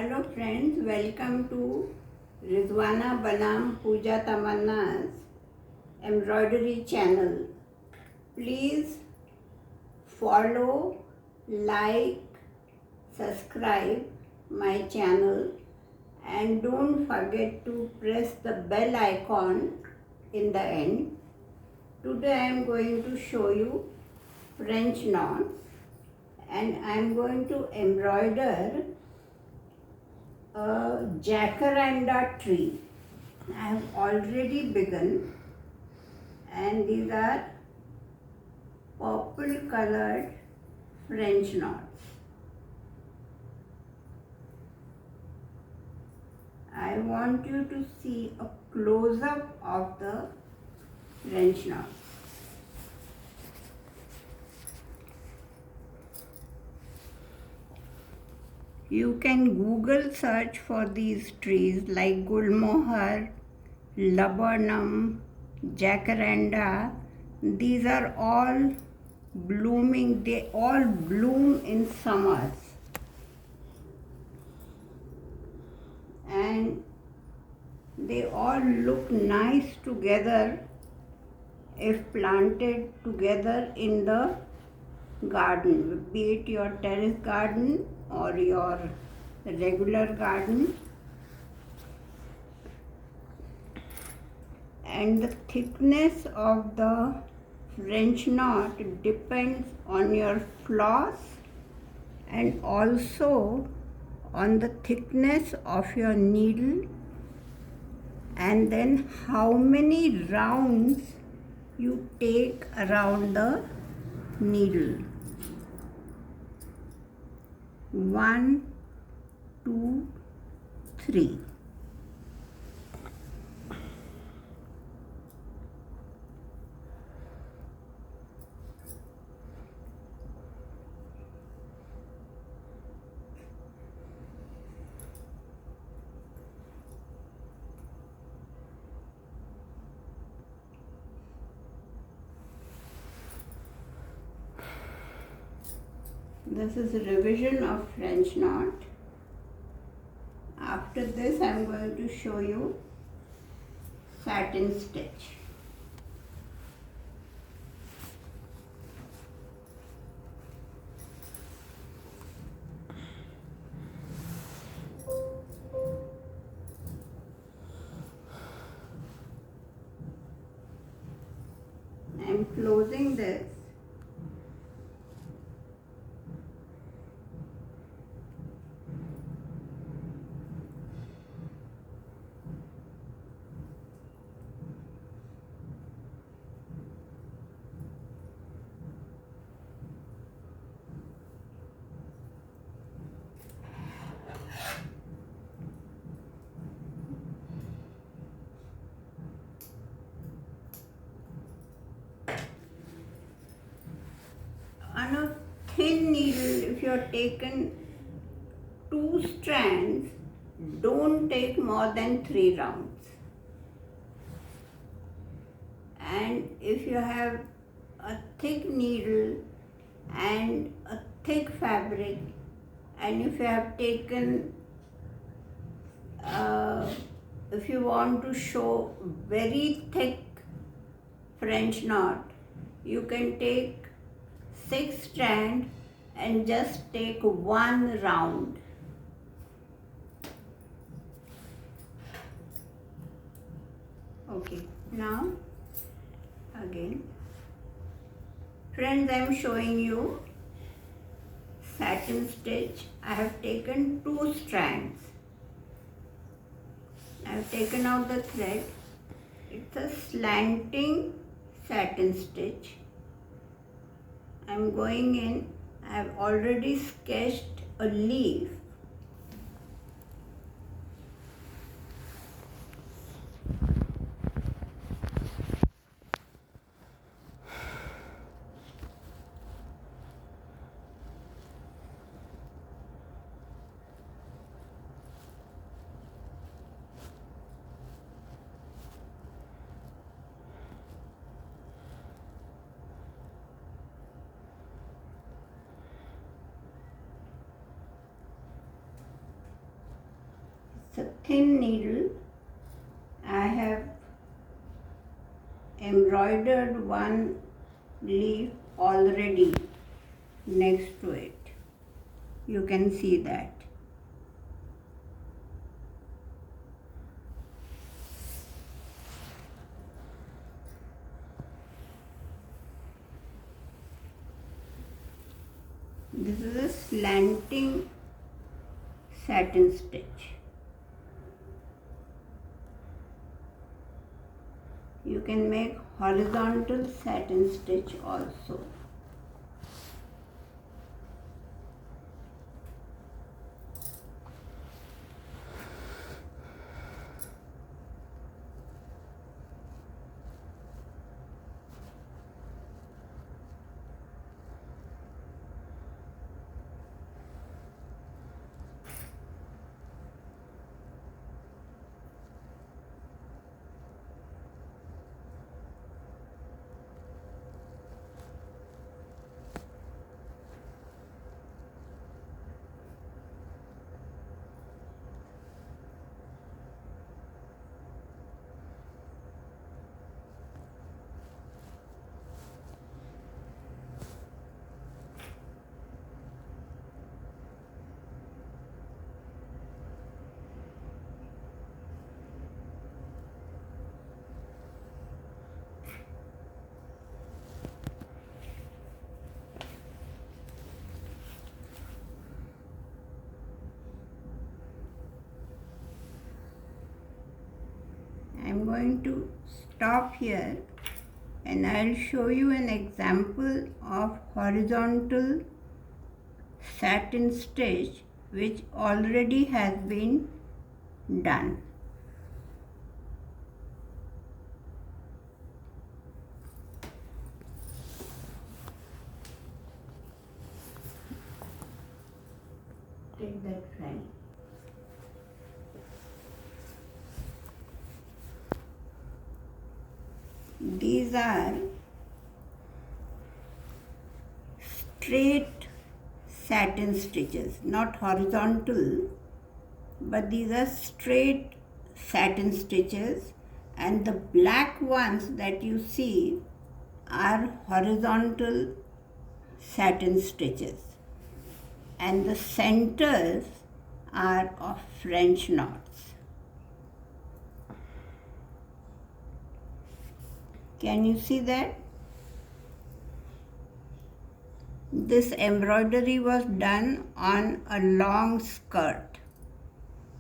Hello friends, welcome to Rizwana Banam Pooja Tamanna's embroidery channel. Please follow, like, subscribe my channel and don't forget to press the bell icon in the end. Today I am going to show you French knots and I am going to embroider a jacaranda tree. I have already begun and these are purple colored French knots. I want you to see a close-up of the French knots. You can Google search for these trees like Gulmohar, Laburnum, Jacaranda. These are all blooming, they all bloom in summers. And they all look nice together if planted together in the garden, be it your terrace garden or your regular garden. And the thickness of the French knot depends on your floss and also on the thickness of your needle and then how many rounds you take around the needle. 1, 2, 3. This is a revision of French knot. After this I am going to show you satin stitch. I am closing this . On a thin needle, if you have taken 2 strands, don't take more than 3 rounds. And if you have a thick needle and a thick fabric, and if you have taken, if you want to show very thick French knot, you can take 6 strands and just take 1 round. Okay, now again, friends, I am showing you satin stitch. I have taken 2 strands. I have taken out the thread. It's a slanting satin stitch. I am going in. I have already sketched a leaf. It's a thin needle. I have embroidered one leaf already next to it. You can see that. This is a slanting satin stitch. You can make horizontal satin stitch also. I'm going to stop here and I'll show you an example of horizontal satin stitch which already has been done. Take that friend. These are straight satin stitches, not horizontal, but these are straight satin stitches, and the black ones that you see are horizontal satin stitches, and the centers are of French knots. Can you see that? This embroidery was done on a long skirt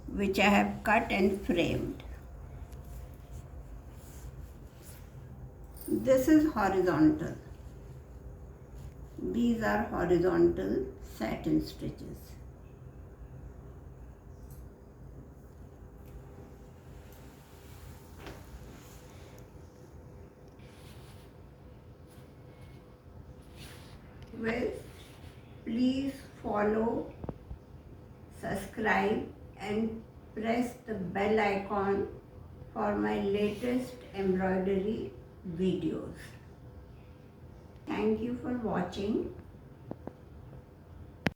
which I have cut and framed. This is horizontal. These are horizontal satin stitches. Well, please follow, subscribe and press the bell icon for my latest embroidery videos. Thank you for watching.